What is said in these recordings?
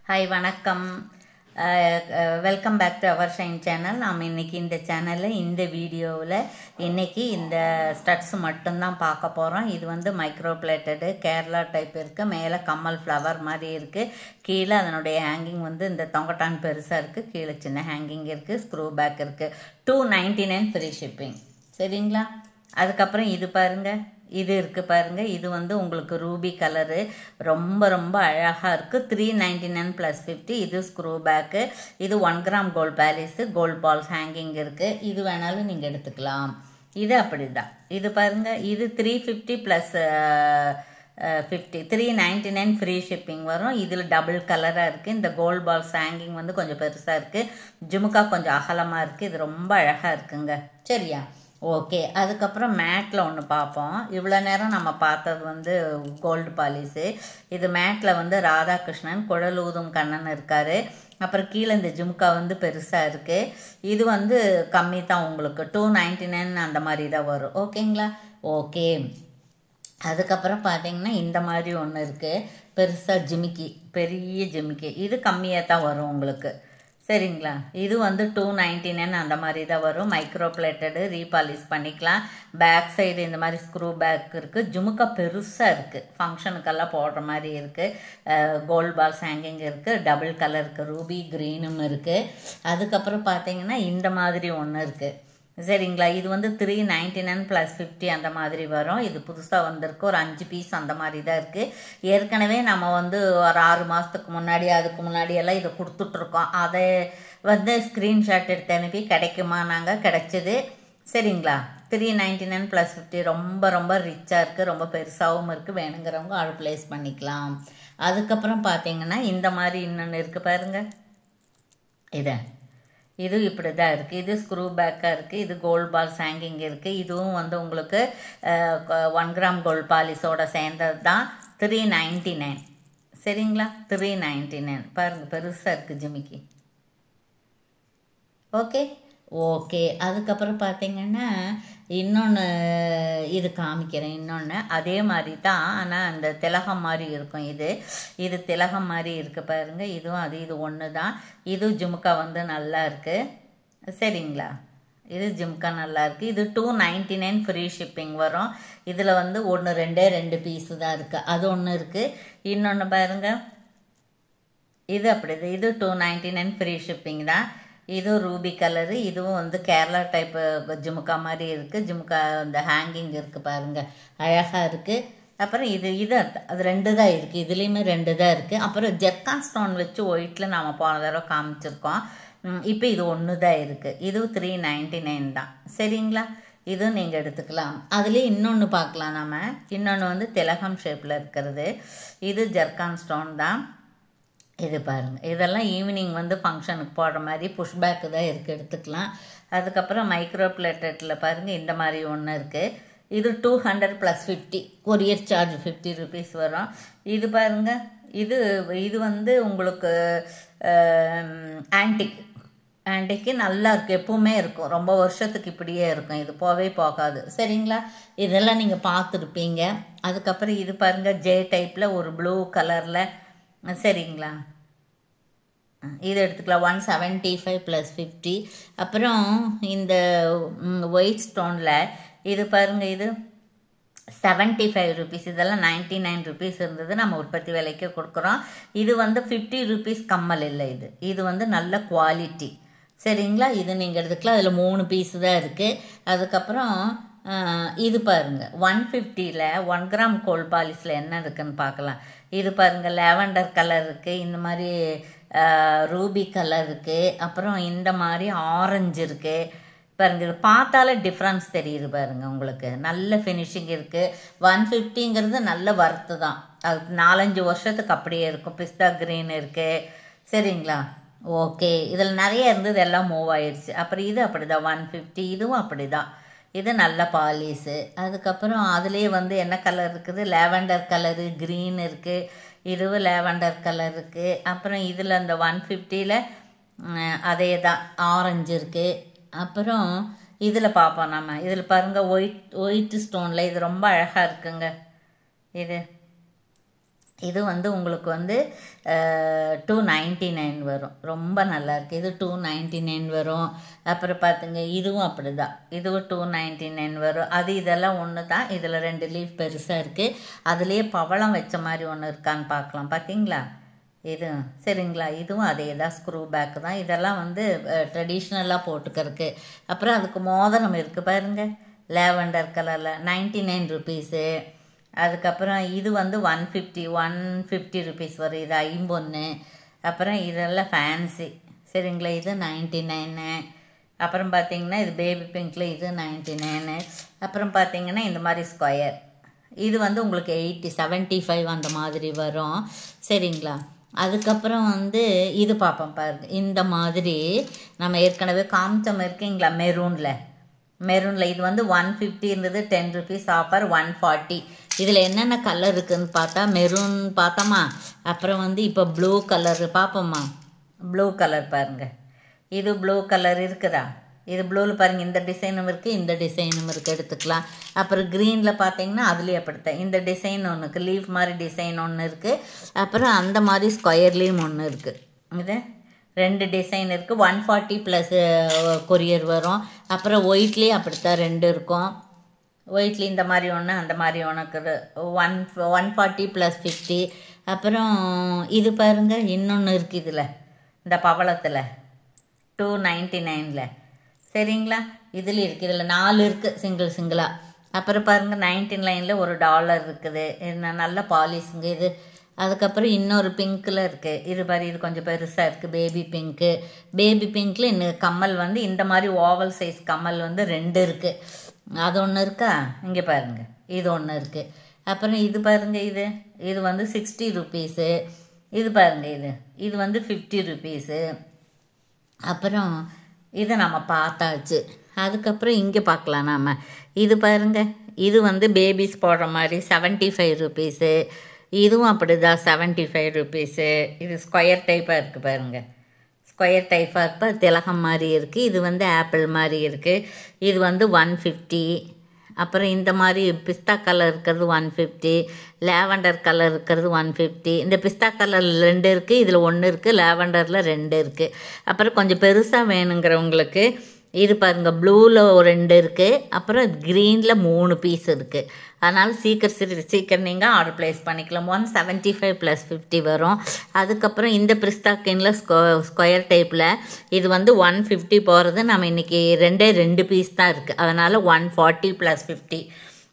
Hi வணக்கம். Welcome back to our shine channel. நாம் இன்றைக்கி இந்த சேனலில் இந்த வீடியோவில் இன்றைக்கி இந்த ஸ்டட்ஸ் மட்டும்தான் பார்க்க போகிறோம். இது வந்து மைக்ரோ பிளேட்டடு கேரளா டைப் இருக்குது. மேலே கம்மல் ஃப்ளவர் மாதிரி இருக்குது. கீழே அதனுடைய ஹேங்கிங் வந்து இந்த தொங்கட்டான் பெருசாக இருக்குது. கீழே சின்ன ஹேங்கிங் இருக்குது. ஸ்க்ரூ பேக் இருக்குது. 299 ஃப்ரீ ஷிப்பிங். சரிங்களா? அதுக்கப்புறம் இது பாருங்கள், இது இருக்குது பாருங்கள். இது வந்து உங்களுக்கு ரூபி கலரு, ரொம்ப ரொம்ப அழகாக இருக்குது. 399 + 50. இது ஸ்க்ரூ பேக்கு. இது 1 gram gold balls, gold balls hanging இருக்குது. இது வேணாலும் நீங்கள் எடுத்துக்கலாம். இது அப்படி தான். இது பாருங்கள், இது 350 + 50 399 ஃப்ரீ ஷிப்பிங் வரும். இதில் டபுள் கலராக இருக்குது. இந்த கோல்ட் பால்ஸ் ஹேங்கிங் வந்து கொஞ்சம் பெருசாக இருக்குது. ஜுமுக்கா கொஞ்சம் அகலமாக இருக்குது. இது ரொம்ப அழகாக இருக்குங்க. சரியா? ஓகே. அதுக்கப்புறம் மேட்டில் ஒன்று பார்ப்போம். இவ்வளோ நேரம் நம்ம பார்த்தது வந்து கோல்டு பாலிஸு. இது மேட்டில் வந்து ராதாகிருஷ்ணன் குழலூதும் கண்ணன் இருக்கார். அப்புறம் கீழே இந்த ஜும்கா வந்து பெருசாக இருக்குது. இது வந்து கம்மி தான், உங்களுக்கு 299 அந்த மாதிரி தான் வரும். ஓகேங்களா? ஓகே. அதுக்கப்புறம் பார்த்தீங்கன்னா இந்த மாதிரி ஒன்று இருக்குது, பெருசாக ஜிமிக்கி, பெரிய ஜிமிக்கி. இது கம்மியாக தான் வரும் உங்களுக்கு. சரிங்களா? இது வந்து 299 அந்த மாதிரி தான் வரும். மைக்ரோ பிளேட்டடு, ரீபாலிஷ் பண்ணிக்கலாம். பேக் சைடு இந்த மாதிரி ஸ்க்ரூ பேக் இருக்குது. ஜுமுக்கா பெருசாக இருக்குது, ஃபங்க்ஷனுக்கெல்லாம் போடுற மாதிரி இருக்குது. கோல்ட் பால்ஸ் ஹேங்கிங் இருக்குது. டபுள் கலர் இருக்குது, ரூபி க்ரீனும் இருக்குது. அதுக்கப்புறம் பார்த்தீங்கன்னா இந்த மாதிரி ஒன்று இருக்குது. சரிங்களா? இது வந்து 399 + 50 அந்த மாதிரி வரும். இது புதுசாக வந்திருக்கு. ஒரு 5 பீஸ் அந்த மாதிரி தான் இருக்குது. ஏற்கனவே நம்ம வந்து ஒரு 6 மாதத்துக்கு முன்னாடி அதுக்கு முன்னாடியெல்லாம் இதை கொடுத்துட்ருக்கோம். அதை வந்து ஸ்க்ரீன்ஷாட் எடுத்து அனுப்பி கிடைக்குமா நாங்கள், கிடச்சிது. சரிங்களா? 399 + 50 ரொம்ப ரொம்ப ரிச்சாக இருக்குது. ரொம்ப பெருசாகவும் இருக்குது. வேணுங்கிறவங்க ஆர்டர் ப்ளேஸ் பண்ணிக்கலாம். அதுக்கப்புறம் பார்த்தீங்கன்னா இந்த மாதிரி இன்னொன்று இருக்குது பாருங்கள். இது இப்படி தான் இருக்குது. இது ஸ்க்ரூ பேக்காக இருக்குது. இது கோல்ட் பால்ஸ் ஹேங்கிங் இருக்குது. இதுவும் வந்து உங்களுக்கு 1 கிராம் கோல்ட் பாலிஸோட சேர்ந்தது தான். 399. சரிங்களா? 399 பாருங்கள், பெருசாக இருக்குது ஜிமிக்கி. Okay okay. அதுக்கப்புறம் பார்த்தீங்கன்னா இன்னொன்று இது காமிக்கிறேன். இன்னொன்று அதே மாதிரி தான், ஆனால் அந்த திலகம் மாதிரி இருக்கும். இது திலகம் மாதிரி இருக்குது பாருங்கள். இதுவும் இது ஒன்று தான். இது ஜுமுக்கா வந்து நல்லா இருக்குது. சரிங்களா? இது ஜுமுக்கா நல்லா இருக்குது. இது 299 ஃப்ரீ ஷிப்பிங் வரும். இதில் வந்து 2 பீஸு தான் இருக்குது. அது ஒன்று இருக்குது. இன்னொன்று பாருங்கள், இது அப்படி இது 299 ஃப்ரீ ஷிப்பிங் தான். இது ரூபி கலரு. இதுவும் வந்து கேரளா டைப்பு ஜுமுக்கா மாதிரி இருக்குது. ஜுமுக்கா இந்த ஹேங்கிங் இருக்குது பாருங்கள், அழகாக இருக்குது. அப்புறம் இது அது 2 தான் இருக்குது. இதுலேயுமே 2 தான் இருக்குது. அப்புறம் ஜெர்கான் ஸ்டோன் வச்சு ஒயிட்டில் நாம் போன தடவை காமிச்சிருக்கோம். இப்போ இது 1 தான் இருக்குது. இதுவும் 399 தான். சரிங்களா? இதுவும் நீங்கள் எடுத்துக்கலாம். அதுலேயே இன்னொன்று பார்க்கலாம் நம்ம. இன்னொன்று வந்து திலகம் ஷேப்பில் இருக்கிறது. இது ஜெர்கான் ஸ்டோன் தான். இது பாருங்கள், இதெல்லாம் ஈவினிங் வந்து ஃபங்க்ஷனுக்கு போடுற மாதிரி புஷ் பேக்கு தான் இருக்குது, எடுத்துக்கலாம். அதுக்கப்புறம் மைக்ரோ பிளேட்டட்டில் பாருங்கள் இந்த மாதிரி ஒன்று இருக்குது. இது 200 + 50 கொரியர் சார்ஜ் 50 rupees வரும். இது பாருங்கள், இது வந்து உங்களுக்கு ஆன்டிக்கு நல்லா இருக்குது. எப்பவுமே இருக்கும், ரொம்ப வருஷத்துக்கு இப்படியே இருக்கும். இது போகாது. சரிங்களா? இதெல்லாம் நீங்கள் பார்த்துருப்பீங்க. அதுக்கப்புறம் இது பாருங்கள், ஜே டைப்பில் ஒரு ப்ளூ கலரில். சரிங்களா? இது எடுத்துக்கலாம். 175 + 50. அப்புறம் இந்த ஒயிட் ஸ்டோனில் இது பாருங்கள், இது 75 rupees. இதெல்லாம் 99 rupees இருந்தது. நம்ம உற்பத்தி விலைக்கு கொடுக்குறோம். இது வந்து 50 rupees கம்மல் இல்லை. இது வந்து நல்ல குவாலிட்டி. சரிங்களா? இது நீங்கள் எடுத்துக்கலாம். அதில் 3 பீஸு தான் இருக்குது. அதுக்கப்புறம் இது பாருங்கள், 150ல் 1 கிராம் கோல்ட் பாலிஸில் என்ன இருக்குதுன்னு பார்க்கலாம். இது பாருங்கள், லாவெண்டர் கலர் இருக்குது. இந்த மாதிரி ரூபி கலர் இருக்குது. அப்புறம் இந்த மாதிரி ஆரஞ்சு இருக்குது பாருங்கள். இது பார்த்தாலே டிஃப்ரென்ஸ் தெரியுது பாருங்கள் உங்களுக்கு. நல்ல ஃபினிஷிங் இருக்குது. 150ங்கிறது நல்ல வர்த்து தான். அது 4-5 வருஷத்துக்கு அப்படியே இருக்கும். பிஸ்தா க்ரீன் இருக்குது. சரிங்களா? ஓகே. இதில் நிறைய இருந்தது, எல்லாம் மூவ் ஆயிடுச்சு. அப்புறம் இது அப்படி தான் 150. இதுவும் அப்படி தான். இது நல்ல பாலிஸு. அதுக்கப்புறம் அதுலேயே வந்து என்ன கலர் இருக்குது, லாவெண்டர் கலரு, க்ரீன் இருக்குது. இதுவும் லாவெண்டர் கலர் இருக்குது. அப்புறம் இதில் அந்த 150ல் அதே தான் ஆரஞ்சு இருக்குது. அப்புறம் இதில் பார்ப்போம் நம்ம. இதில் பாருங்கள், ஒயிட் ஸ்டோனில் இது ரொம்ப அழகாக இருக்குங்க. இது வந்து உங்களுக்கு வந்து 299 வரும். ரொம்ப நல்லாயிருக்கு. இது 299 வரும். அப்புறம் பார்த்துங்க இதுவும் அப்படி தான், இதுவும் 299 வரும். அது இதெல்லாம் ஒன்று தான். இதில் 2 லீஃப் பெருசாக இருக்குது. அதுலேயே பவளம் வச்ச மாதிரி ஒன்று இருக்கான்னு பார்க்கலாம். பார்த்தீங்களா இது? சரிங்களா, இதுவும் அதே தான், ஸ்க்ரூ பேக்கு தான். இதெல்லாம் வந்து ட்ரெடிஷ்னலாக போட்டுக்கிறதுக்கு. அப்புறம் அதுக்கு மோதிரம் இருக்குது பாருங்கள், லேவண்டர் கலரில், 99 ருபீஸு. அதுக்கப்புறம் இது வந்து 150 ருபீஸ் வரும். இது 51. அப்புறம் இதெல்லாம் ஃபேன்சி. சரிங்களா, இது 99. அப்புறம் பார்த்திங்கன்னா இது பேபி பிங்க்கில், இது 99. அப்புறம் பார்த்திங்கன்னா இந்த மாதிரி ஸ்கொயர், இது வந்து உங்களுக்கு 75 அந்த மாதிரி வரும். சரிங்களா, அதுக்கப்புறம் வந்து இது பார்ப்போம் பாருங்க. இந்த மாதிரி நம்ம ஏற்கனவே காமிச்சம் இருக்குங்களா, மெரூனில் இது வந்து 150 இருந்தது, 10 ருபீஸ் ஆஃபர் 140. இதில் என்னென்ன கலர் இருக்குதுன்னு பார்த்தா மெரூன் பார்த்தோமா, அப்புறம் வந்து இப்போ ப்ளூ கலர் பார்ப்போம்மா. ப்ளூ கலர் பாருங்கள், இது ப்ளூ கலர் இருக்குதா? இது ப்ளூவில் பாருங்கள், இந்த டிசைனும் இருக்குது, இந்த டிசைனும் இருக்குது, எடுத்துக்கலாம். அப்புறம் க்ரீனில் பார்த்தீங்கன்னா அதுலேயே அப்படித்தான், இந்த டிசைன் ஒன்று இருக்குது, லீஃப் மாதிரி டிசைன் ஒன்று இருக்குது. அப்புறம் அந்த மாதிரி ஸ்கொயர்லேயும் ஒன்று இருக்குது. இது 2 டிசைன் இருக்குது. 140 ப்ளஸ் கொரியர் வரும். அப்புறம் ஒயிட்லேயே அப்படித்தான் 2 இருக்கும். ஒயிட்லி இந்த மாதிரி ஒன்று, அந்த மாதிரி ஒன்று இருக்குது. 140 + 50. அப்புறம் இது பாருங்கள், இன்னொன்று இருக்குது இதில், இந்த பவளத்தில் 299. சரிங்களா, இதில் இருக்குது, இதில் 4 இருக்குது சிங்கிளாக. அப்புறம் பாருங்கள் 19 ஒரு $1 இருக்குது. இது நல்ல பாலிஷுங்க இது. அதுக்கப்புறம் இன்னொரு பிங்க்கில் இருக்குது, இது பாரு, இது கொஞ்சம் பெருசாக இருக்குது, பேபி பிங்க்கில் இன்னும் கம்மல் வந்து இந்த மாதிரி ஓவல் சைஸ் கம்மல் வந்து 2 இருக்குது. அது ஒன்று இருக்கா, இங்கே பாருங்கள், இது ஒன்று இருக்குது. அப்புறம் இது பாருங்கள், இது வந்து 60 ருபீஸு. இது பாருங்கள், இது வந்து 50 ருபீஸு. அப்புறம் இதை நம்ம பார்த்தாச்சு. அதுக்கப்புறம் இங்கே பார்க்கலாம் நாம். இது பாருங்கள், இது வந்து பேபிஸ் போடுற மாதிரி 75 ருபீஸு. இதுவும் அப்படி தான், 75 ருபீஸு. இது ஸ்கொயர் டைப்பாக இருக்குது பாருங்கள், ஸ்கொயர் டைப்பாக இப்போ திலகம் மாதிரி இருக்குது. இது வந்து ஆப்பிள் மாதிரி இருக்குது. இது வந்து 150. அப்புறம் இந்த மாதிரி பிஸ்தா கலர் இருக்கிறது 150, லேவண்டர் கலர் இருக்கிறது 150. இந்த பிஸ்தா கலரில் 2 இருக்குது, இதில் 1 இருக்குது, லேவண்டரில் 2 இருக்குது. அப்புறம் கொஞ்சம் பெருசாக வேணுங்கிறவங்களுக்கு இது பாருங்கள், ப்ளூவில் 2 இருக்குது. அப்புறம் க்ரீனில் 3 பீஸ் இருக்குது. அதனால் சீக்கிரம் நீங்கள் ஆர்டர் ப்ளேஸ் பண்ணிக்கலாம். 175 + 50 வரும். அதுக்கப்புறம் இந்த பிஸ்தா கின்ல ஸ்கொயர் டைப்பில் இது வந்து 150 போகிறது. நம்ம இன்றைக்கி 2 பீஸ் தான் இருக்குது, அதனால் 140 + 50.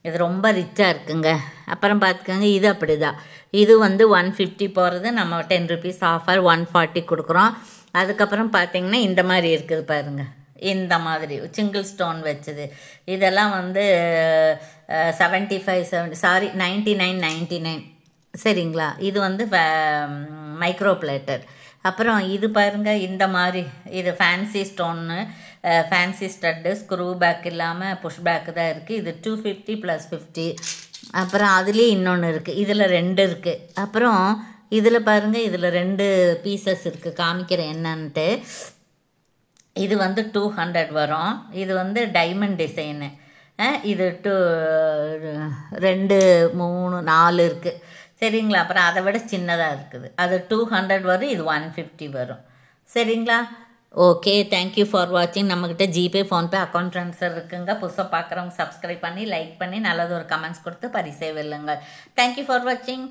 இது ரொம்ப ரிச்சாக இருக்குங்க. அப்புறம் பார்த்துக்கோங்க, இது அப்படி தான், இது வந்து 150 போகிறது. நம்ம 10 ருபீஸ் ஆஃபர் 140 கொடுக்குறோம். அதுக்கப்புறம் பார்த்திங்கன்னா இந்த மாதிரி இருக்குது பாருங்கள், இந்த மாதிரி சிங்கிள் ஸ்டோன் வச்சது. இதெல்லாம் வந்து 99. சரிங்களா, இது வந்து மைக்ரோ பிளேட்டர். அப்புறம் இது பாருங்கள், இந்த மாதிரி இது ஃபேன்சி ஸ்டோன்னு, ஃபேன்சி ஸ்டட்டு, ஸ்க்ரூ பேக் இல்லாமல் புஷ் பேக்கு தான் இருக்குது. இது 250 + 50. அப்புறம் அதுலேயே இன்னொன்று இருக்குது, இதில் 2 இருக்குது. அப்புறம் இதில் பாருங்கள், இதில் 2 பீசஸ் இருக்குது, காமிக்கிறேன் என்னன்ட்டு. இது வந்து 200 வரும். இது வந்து டைமண்ட் டிசைனு. இது 2, 3, 4 இருக்குது. சரிங்களா, அப்புறம் அதை விட சின்னதாக இருக்குது, அது 200 வரும். இது 150 வரும். சரிங்களா, ஓகே, தேங்க்யூ ஃபார் வாட்சிங். நம்மக்கிட்ட ஜிபே, ஃபோன்பே, அக்கௌண்ட் ட்ரான்ஸ்ஃபர் இருக்குங்க. புதுசாக பார்க்குறவங்க சப்ஸ்கிரைப் பண்ணி, லைக் பண்ணி, நல்லது ஒரு கமெண்ட்ஸ் கொடுத்து பரிசே வெல்லுங்க. தேங்க்யூ ஃபார் வாட்சிங்.